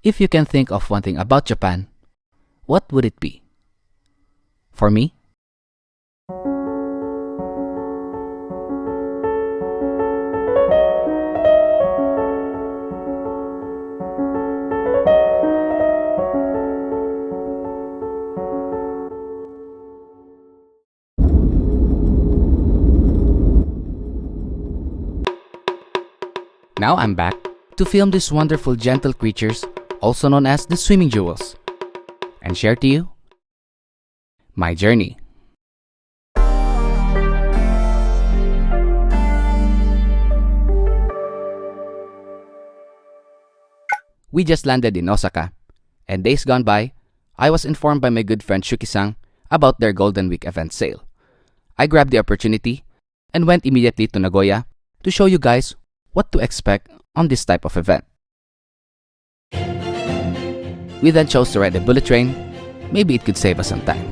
If you can think of one thing about Japan, what would it be? For me, now I'm back to film these wonderful gentle creatures, also known as the swimming jewels, and share to you my journey. We just landed in Osaka, and days gone by, I was informed by my good friend Shuki-san about their Golden Week event sale. I grabbed the opportunity and went immediately to Nagoya to show you guys what to expect on this type of event. We then chose to ride a bullet train. Maybe it could save us some time.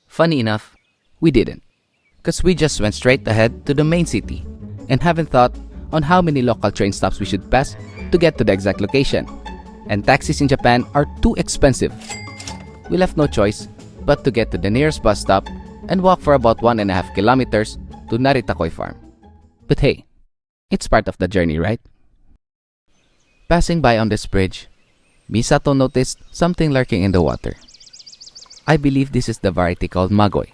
Funny enough, we didn't, because we just went straight ahead to the main city and haven't thought on how many local train stops we should pass to get to the exact location. And taxis in Japan are too expensive. We left no choice but to get to the nearest bus stop and walk for about 1.5 kilometers to Narita Koi Farm. But hey, it's part of the journey, right? Passing by on this bridge, Misato noticed something lurking in the water. I believe this is the variety called magoi.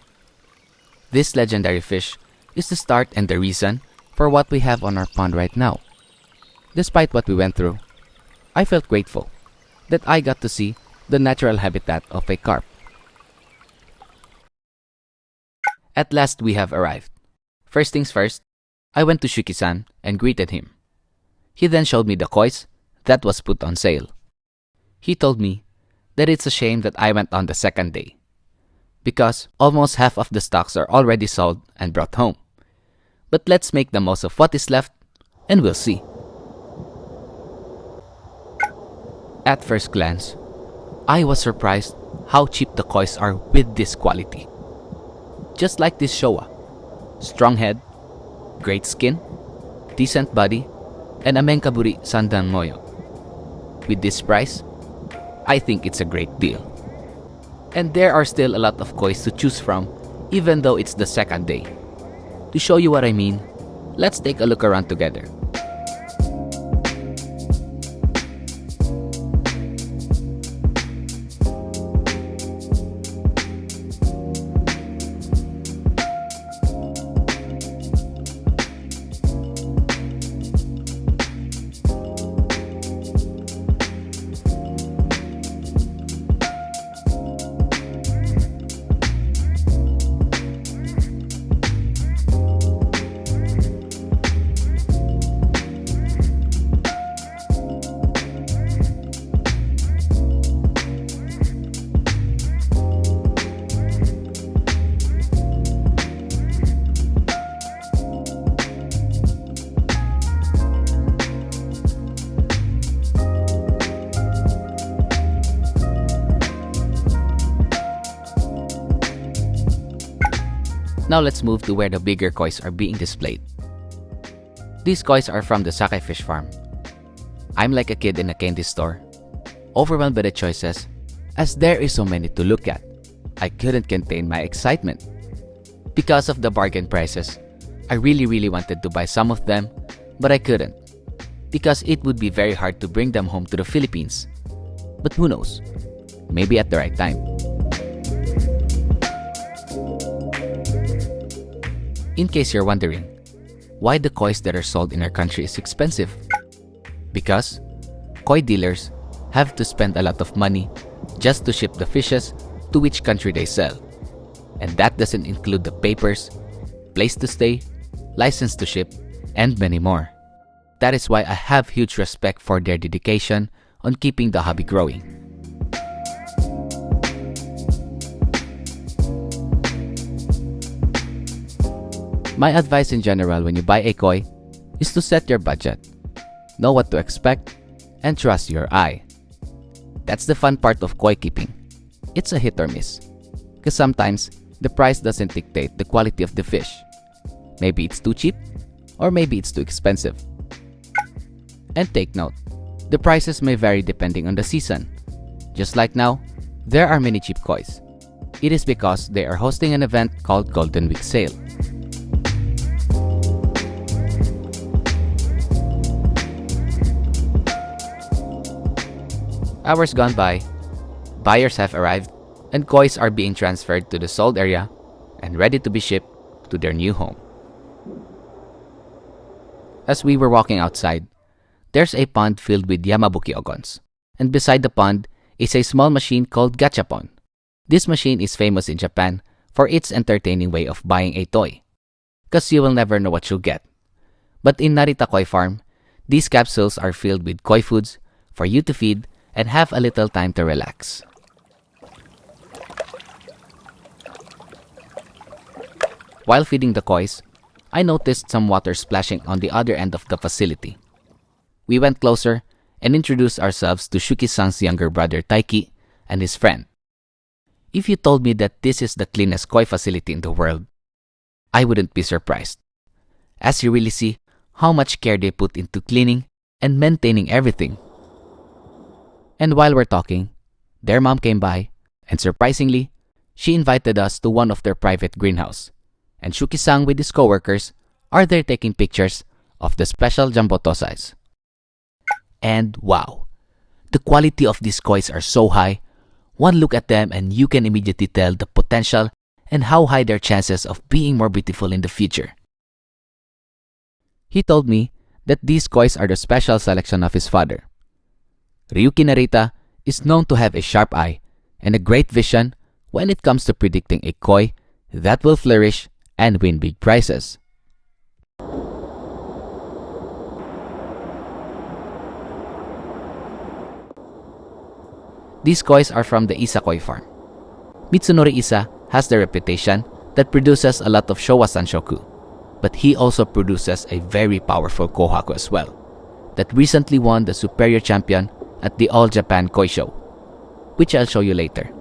This legendary fish is the start and the reason for what we have on our pond right now. Despite what we went through, I felt grateful that I got to see the natural habitat of a carp. At last we have arrived. First things first, I went to Shuki-san and greeted him. He then showed me the kois that was put on sale. He told me that it's a shame that I went on the second day, because almost half of the stocks are already sold and brought home. But let's make the most of what is left and we'll see. At first glance, I was surprised how cheap the kois are with this quality. Just like this showa, strong head, great skin, decent body, and a menkaburi sandan moyo. With this price, I think it's a great deal. And there are still a lot of kois to choose from, even though it's the second day. To show you what I mean, let's take a look around together. Now let's move to where the bigger kois are being displayed. These kois are from the Sakai Fish Farm. I'm like a kid in a candy store, overwhelmed by the choices, as there is so many to look at. I couldn't contain my excitement. Because of the bargain prices, I really wanted to buy some of them, but I couldn't, because it would be very hard to bring them home to the Philippines. But who knows, maybe at the right time. In case you're wondering, why the kois that are sold in our country is expensive? Because koi dealers have to spend a lot of money just to ship the fishes to which country they sell. And that doesn't include the papers, place to stay, license to ship, and many more. That is why I have huge respect for their dedication on keeping the hobby growing. My advice in general when you buy a koi is to set your budget, know what to expect, and trust your eye. That's the fun part of koi keeping. It's a hit or miss, because sometimes the price doesn't dictate the quality of the fish. Maybe it's too cheap, or maybe it's too expensive. And take note, the prices may vary depending on the season. Just like now, there are many cheap kois. It is because they are hosting an event called Golden Week Sale. Hours gone by, buyers have arrived, and kois are being transferred to the sold area and ready to be shipped to their new home. As we were walking outside, there's a pond filled with Yamabuki ogons, and beside the pond is a small machine called gachapon. This machine is famous in Japan for its entertaining way of buying a toy, cause you will never know what you'll get. But in Narita Koi Farm, these capsules are filled with koi foods for you to feed and have a little time to relax. While feeding the kois, I noticed some water splashing on the other end of the facility. We went closer and introduced ourselves to Shuki-san's younger brother Taiki and his friend. If you told me that this is the cleanest koi facility in the world, I wouldn't be surprised, as you really see how much care they put into cleaning and maintaining everything. And while we're talking, their mom came by, and surprisingly, she invited us to one of their private greenhouse, and Shuki-san with his coworkers are there taking pictures of the special jamboto size. And wow, the quality of these kois are so high. One look at them and you can immediately tell the potential and how high their chances of being more beautiful in the future. He told me that these kois are the special selection of his father. Ryuki Narita is known to have a sharp eye and a great vision when it comes to predicting a koi that will flourish and win big prizes. These kois are from the Isa Koi Farm. Mitsunori Isa has the reputation that produces a lot of Showa Sanshoku, but he also produces a very powerful kohaku as well, that recently won the Superior Champion at the All Japan Koi Show, which I'll show you later.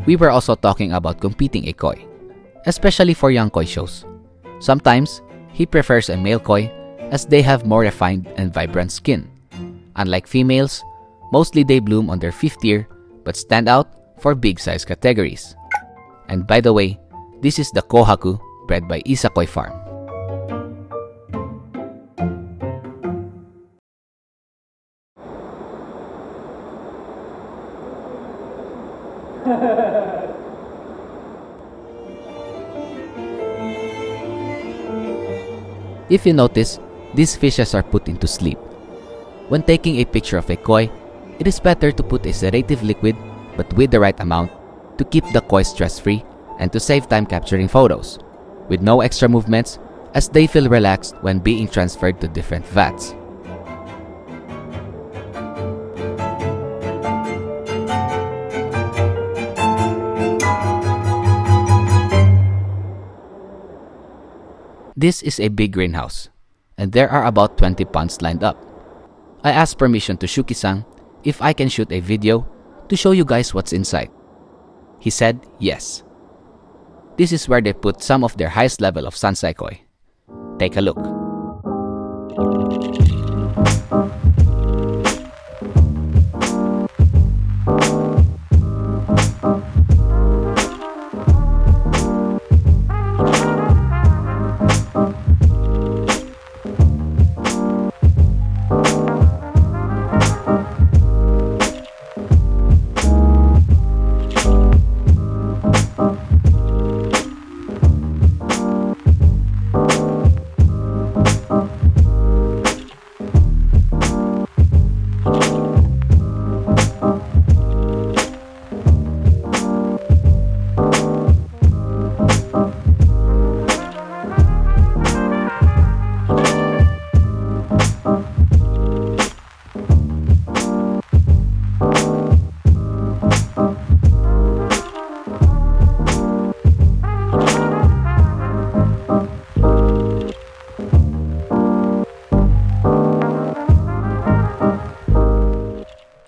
We were also talking about competing a koi, especially for young koi shows. Sometimes, he prefers a male koi as they have more refined and vibrant skin. Unlike females, mostly they bloom on their 5th year but stand out for big size categories. And by the way, this is the kohaku bred by Isa Koi Farm. If you notice, these fishes are put into sleep. When taking a picture of a koi, it is better to put a sedative liquid but with the right amount to keep the koi stress-free and to save time capturing photos, with no extra movements as they feel relaxed when being transferred to different vats. This is a big greenhouse, and there are about 20 ponds lined up. I asked permission to Shuki-san if I can shoot a video to show you guys what's inside. He said yes. This is where they put some of their highest level of sansai koi. Take a look.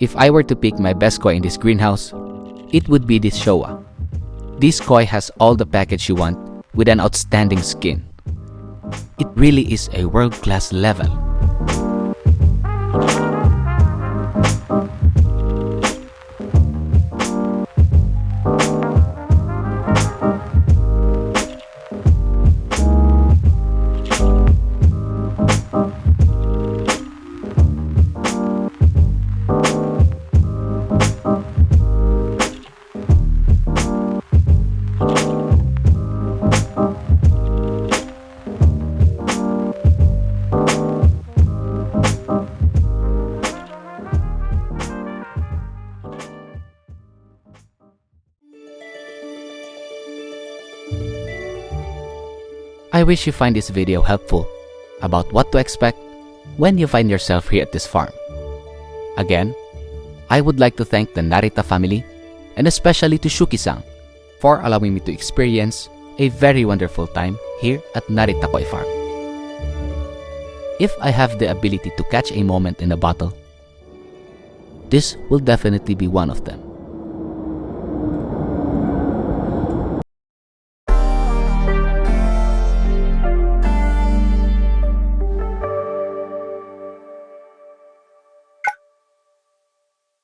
If I were to pick my best koi in this greenhouse, it would be this Showa. This koi has all the package you want with an outstanding skin. It really is a world-class level. I wish you find this video helpful about what to expect when you find yourself here at this farm. Again, I would like to thank the Narita family and especially to Shuki-san for allowing me to experience a very wonderful time here at Narita Koi Farm. If I have the ability to catch a moment in a bottle, this will definitely be one of them.